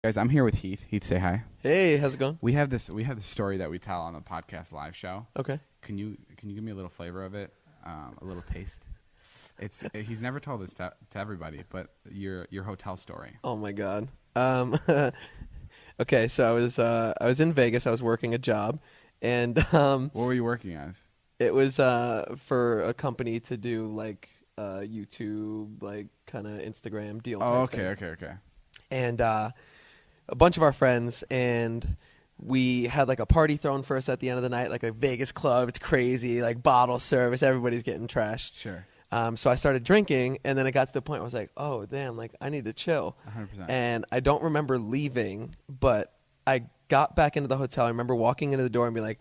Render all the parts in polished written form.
Guys, I'm here with Heath. Heath, say hi. Hey, how's it going? We have this story that we tell on the podcast live show. Okay. Can you give me a little flavor of it? A little taste? He's never told this to everybody, but your hotel story. Oh my god. Okay, so I was in Vegas. I was working a job, and What were you working as? it was for a company to do like YouTube, like kind of Instagram deal. Oh, type thing. okay. And a bunch of our friends, and we had like a party thrown for us at the end of the night, like a Vegas club. It's crazy, like bottle service. Everybody's getting trashed. Sure. So I started drinking, and then it got to the point where I was like, oh, damn, like I need to chill. 100%. And I don't remember leaving, but I got back into the hotel. I remember walking into the door and being like,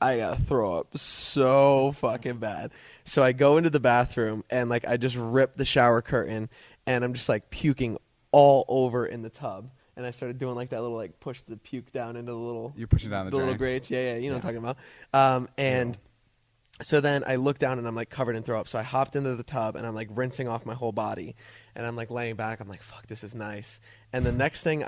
I gotta throw up so fucking bad. So I go into the bathroom, and like I just rip the shower curtain, and I'm just like puking all over in the tub. And I started doing like that little like push the puke down into the little You push it down the little drain. grates. Yeah, you know what I'm talking about. And so then I look down and I'm like covered in throw up. So I hopped into the tub and I'm like rinsing off my whole body, and I'm like laying back. I'm like, fuck, this is nice. And the next thing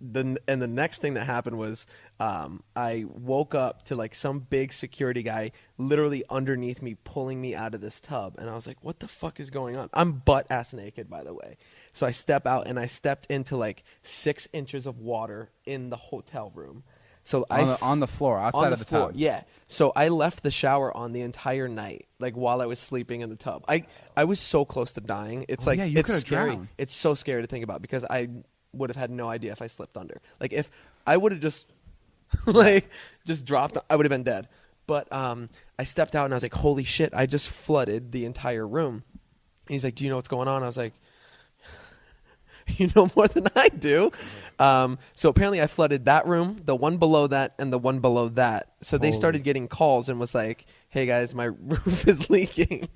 the next thing that happened was I woke up to like some big security guy literally underneath me pulling me out of this tub, and I was like, what the fuck is going on? I'm butt ass naked, by the way. So I step out, and I stepped into like 6 inches of water in the hotel room. So On the floor, outside of the tub. Yeah. So I left the shower on the entire night, like while I was sleeping in the tub. I was so close to dying. It's Oh, like yeah, you it's could've scary. drowned. It's so scary to think about, because I would have had no idea if I slipped under. Like if I would have just just dropped, I would have been dead. But I stepped out and I was like, holy shit, I just flooded the entire room. And he's like, do you know what's going on? I was like, you know more than I do. So apparently I flooded that room, the one below that, and the one below that. So they started getting calls and was like, hey guys, my roof is leaking.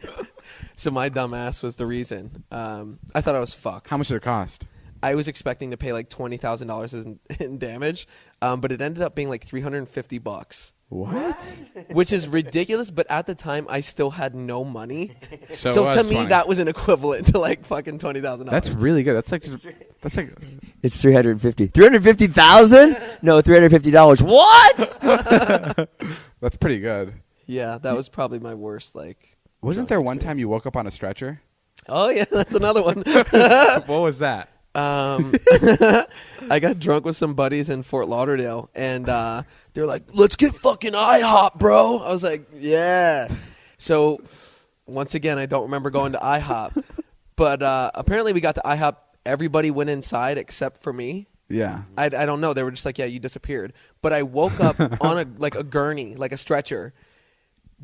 So my dumb ass was the reason. I thought I was fucked. How much did it cost? I was expecting to pay like $20,000 in damage, but it ended up being like $350. What? Which is ridiculous, but at the time I still had no money. So So it to was me 20. that was an equivalent to like fucking $20,000. That's really good. That's like It's $350,000? No, $350. What? that's pretty good. Yeah, that was probably my worst like. Wasn't there one time you woke up on a stretcher? Oh yeah, that's another one. What was that? I got drunk with some buddies in Fort Lauderdale, and they're like, let's get fucking IHOP, bro. I was like, yeah. So once again, I don't remember going to IHOP, but apparently we got to IHOP. Everybody went inside except for me. Yeah. I don't know. They were just like, yeah, you disappeared. But I woke up on a gurney, like a stretcher,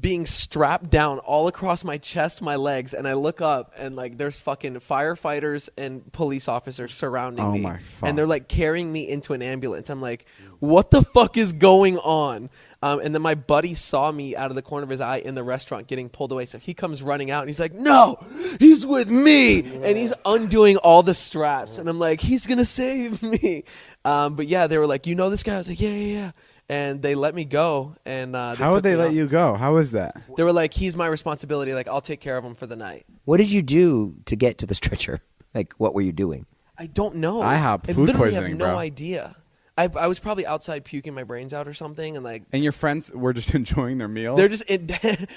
being strapped down all across my chest, my legs, and I look up and like there's fucking firefighters and police officers surrounding me. Oh my fuck. And they're like carrying me into an ambulance. I'm like, what the fuck is going on? And then my buddy saw me out of the corner of his eye in the restaurant getting pulled away. So he comes running out and he's like, no, he's with me. And he's undoing all the straps. And I'm like, he's going to save me. But yeah, they were like, you know this guy? I was like, yeah. And they let me go. And How would they let you go? How was that? They were like, he's my responsibility. Like, I'll take care of him for the night. What did you do to get to the stretcher? Like, what were you doing? I don't know. IHOP, I food literally poisoning, have no bro. idea. I was probably outside puking my brains out or something. And like, And your friends were just enjoying their meals? they're just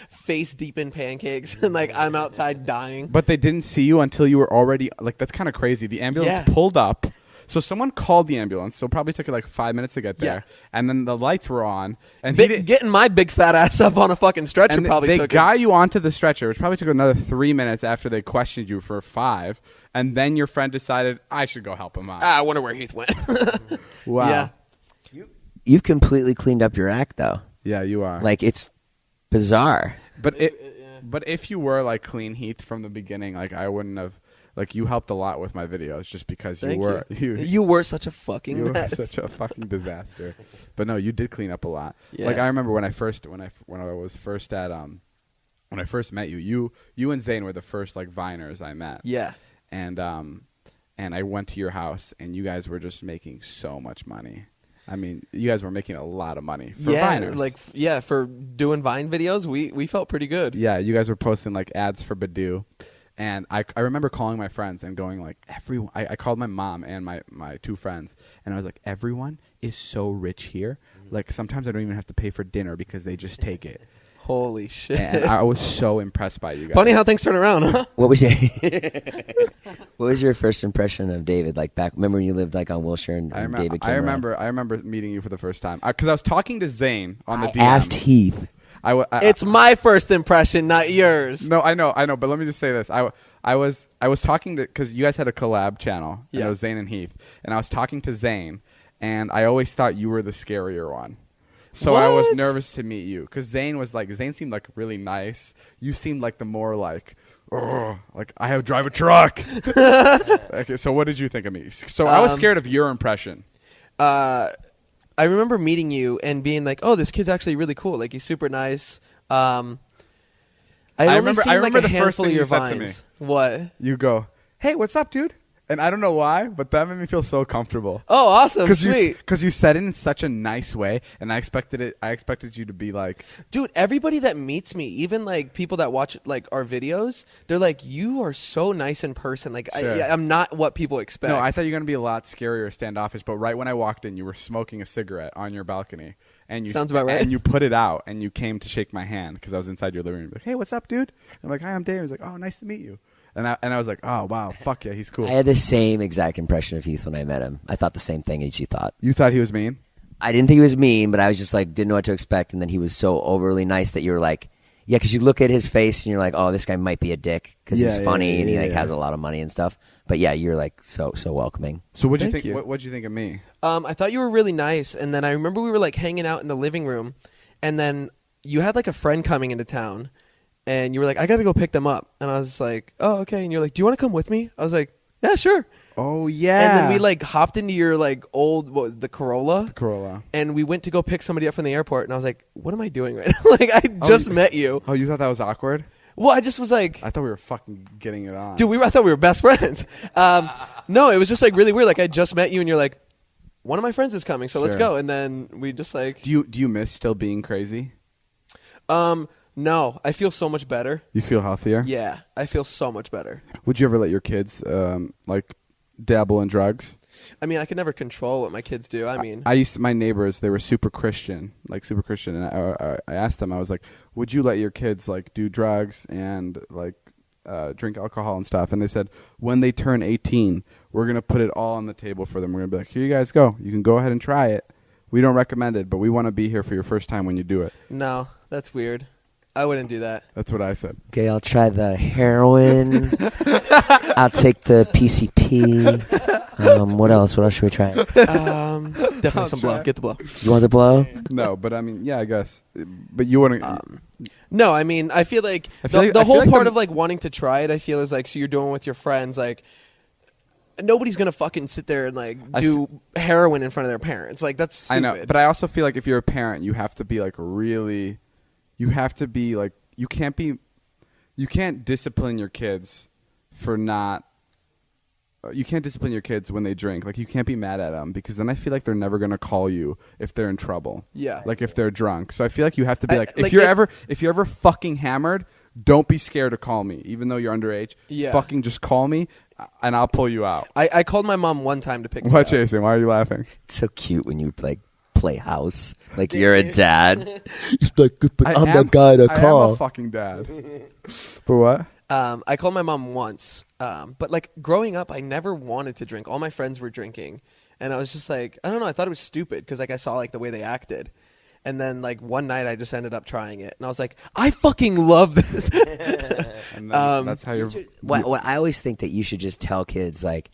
face deep in pancakes. And like, I'm outside dying. But they didn't see you until you were already, like, that's kind of crazy. The ambulance pulled up. So someone called the ambulance. So it probably took you like 5 minutes to get there. Yeah. And then the lights were on. And Getting my big fat ass up on a fucking stretcher and probably they took got you onto the stretcher, which probably took another 3 minutes after they questioned you for 5. And then your friend decided, I should go help him out. I wonder where Heath went. Wow. Yeah. You've completely cleaned up your act, though. Yeah, you are. Like, it's bizarre. But but if you were like clean Heath from the beginning, like I wouldn't have. Like you helped a lot with my videos just because Thank you You were such a fucking you were mess. such a fucking disaster. But no, you did clean up a lot. Yeah. Like I remember when I was first at when I first met you and Zane were the first like Viners I met. Yeah. And I went to your house and you guys were just making so much money. I mean, you guys were making a lot of money for Viners. For doing Vine videos, we felt pretty good. Yeah, you guys were posting like ads for Badoo. And I remember calling my friends and going like, everyone. I called my mom and my 2 friends, and I was like, everyone is so rich here. Like sometimes I don't even have to pay for dinner because they just take it. Holy shit! And I was so impressed by you guys. Funny how things turn around, huh? What was your first impression of David? Like back, remember when you lived like on Wilshire and David came around? I remember meeting you for the first time because I was talking to Zane on the DM. Asked Heath. It's my first impression, not yours. No, I know. But let me just say this. I was talking to, because you guys had a collab channel. And it was Zane and Heath, and I was talking to Zane, and I always thought you were the scarier one. So I was nervous to meet you because Zane seemed like really nice. You seemed like the more like, oh, like I have drive a truck. Okay, so what did you think of me? So I was scared of your impression. I remember meeting you and being like, oh, this kid's actually really cool. Like he's super nice. I remember the first thing you said to me. What? You go, hey, what's up, dude? And I don't know why, but that made me feel so comfortable. Oh, awesome! Sweet. Because you said it in such a nice way, and I expected you to be like, dude. Everybody that meets me, even like people that watch like our videos, they're like, you are so nice in person. Like sure. I'm not what people expect. No, I thought you were gonna be a lot scarier, standoffish. But right when I walked in, you were smoking a cigarette on your balcony, and you sounds about right. And you put it out, and you came to shake my hand because I was inside your living room. Like, hey, what's up, dude? I'm like, hi, I'm Dave. He's like, oh, nice to meet you. And I was like, oh, wow, fuck yeah, he's cool. I had the same exact impression of Heath when I met him. I thought the same thing as you thought. You thought he was mean? I didn't think he was mean, but I was just like, didn't know what to expect. And then he was so overly nice that you were like, yeah, because you look at his face and you're like, oh, this guy might be a dick because he's funny and he like has a lot of money and stuff. But yeah, you're like so welcoming. So what'd you think? What'd you think of me? I thought you were really nice. And then I remember we were like hanging out in the living room, and then you had like a friend coming into town. And you were like, I got to go pick them up. And I was like, oh, okay. And you're like, do you want to come with me? I was like, yeah, sure. Oh, yeah. And then we like hopped into your like old, the Corolla. The Corolla. And we went to go pick somebody up from the airport. And I was like, what am I doing right now? Like, I just met you. Oh, you thought that was awkward? Well, I just was like. I thought we were fucking getting it on. Dude, I thought we were best friends. No, it was just like really weird. Like I just met you and you're like, one of my friends is coming. So let's go. And then we just like. Do you miss still being crazy? No, I feel so much better. You feel healthier? Yeah, I feel so much better. Would you ever let your kids like dabble in drugs? I mean, I can never control what my kids do. I mean, my neighbors, they were super Christian, and I asked them, I was like, would you let your kids like do drugs and like drink alcohol and stuff? And they said, when they turn 18, we're gonna put it all on the table for them. We're gonna be like, here you guys go. You can go ahead and try it. We don't recommend it, but we want to be here for your first time when you do it. No, that's weird. I wouldn't do that. That's what I said. Okay, I'll try the heroin. I'll take the PCP. What else? What else should we try? Definitely some blow. Get the blow. You want the blow? No, but I mean, yeah, I guess. But you wouldn't. No, I mean, I feel like the whole part of like wanting to try it, I feel is like, so you're doing it with your friends, like. Nobody's gonna fucking sit there and like do heroin in front of their parents. Like that's stupid. I know, but I also feel like if you're a parent, you have to be like really. You have to be like you can't discipline your kids for not. You can't discipline your kids when they drink. Like you can't be mad at them because then I feel like they're never gonna call you if they're in trouble. Yeah. Like if they're drunk. So I feel like you have to be like if you're ever fucking hammered, don't be scared to call me, even though you're underage. Yeah. Fucking just call me. And I'll pull you out. I called my mom one time to pick me up. What, Jason? Why are you laughing? It's so cute when you like play house. Like you're a dad. You're like, but I'm the guy to call. I am a fucking dad. For what? I called my mom once. But like growing up, I never wanted to drink. All my friends were drinking. And I was just like, I don't know. I thought it was stupid because like I saw like the way they acted. And then like one night I just ended up trying it. And I was like, I fucking love this. And then that's how you're. What I always think that you should just tell kids like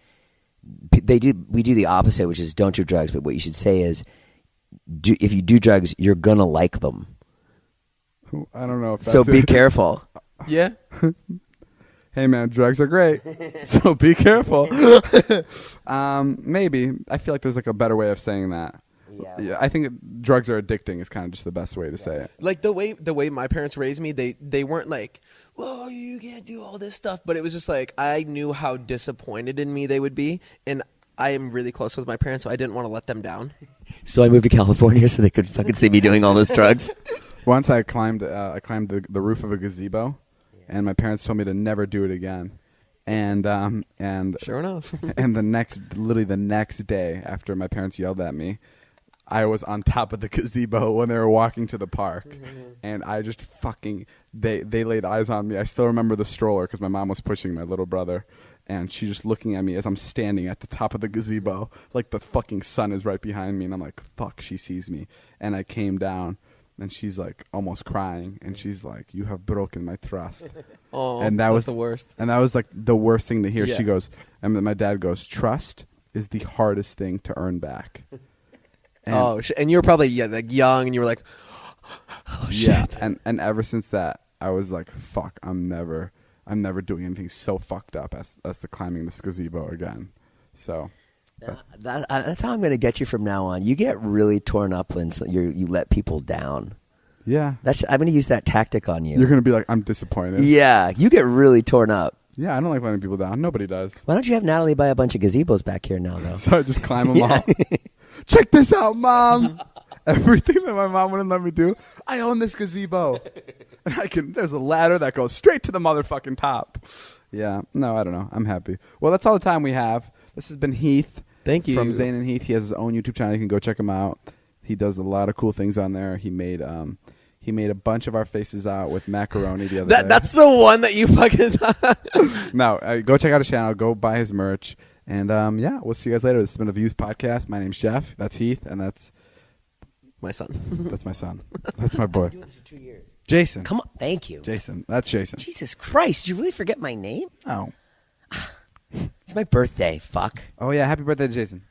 we do the opposite, which is don't do drugs. But what you should say is if you do drugs, you're going to like them. I don't know. If that's so be careful. Yeah. Hey man, drugs are great. So be careful. Maybe. I feel like there's like a better way of saying that. Yeah, I think drugs are addicting is kind of just the best way to say it. Like the way my parents raised me, they weren't like, "Oh, you can't do all this stuff," but it was just like I knew how disappointed in me they would be, and I am really close with my parents, so I didn't want to let them down. So I moved to California so they couldn't fucking see me doing all those drugs. Once I climbed the roof of a gazebo, and my parents told me to never do it again. And Sure enough. and literally the next day after my parents yelled at me, I was on top of the gazebo when they were walking to the park, and I just they laid eyes on me. I still remember the stroller because my mom was pushing my little brother, and she just looking at me as I'm standing at the top of the gazebo, like the fucking sun is right behind me, and I'm like, fuck, she sees me. And I came down, and she's like almost crying, and she's like, you have broken my trust. Oh, and that's the worst. And that was like the worst thing to hear. Yeah. She goes, and my dad goes, trust is the hardest thing to earn back. And and you were probably like young, and you were like, oh shit. And ever since that, I was like, fuck, I'm never doing anything so fucked up as the climbing this gazebo again. So that's how I'm going to get you from now on. You get really torn up when you let people down. yeah, I'm going to use that tactic on you. you're gonna be like, I'm disappointed. Yeah, you get really torn up. Yeah, I don't like letting people down. Nobody does. Why don't you have Natalie buy a bunch of gazebos back here now, though? So I just climb them all. Check this out, Mom. Everything that my mom wouldn't let me do, I own this gazebo. And there's a ladder that goes straight to the motherfucking top. Yeah, no, I don't know. I'm happy. Well, that's all the time we have. This has been Heath. Thank you. From Zane and Heath. He has his own YouTube channel. You can go check him out. He does a lot of cool things on there. He made a bunch of our faces out with macaroni the other day. That's the one that you fucking... No, go check out his channel. Go buy his merch. And yeah, we'll see you guys later. This has been a Views podcast. My name's Jeff. That's Heath, and that's my son. That's my son. That's my boy. I've been doing this for 2 years. Jason. Come on, thank you. Jason. That's Jason. Jesus Christ, did you really forget my name? Oh. It's my birthday, fuck. Oh yeah, happy birthday to Jason.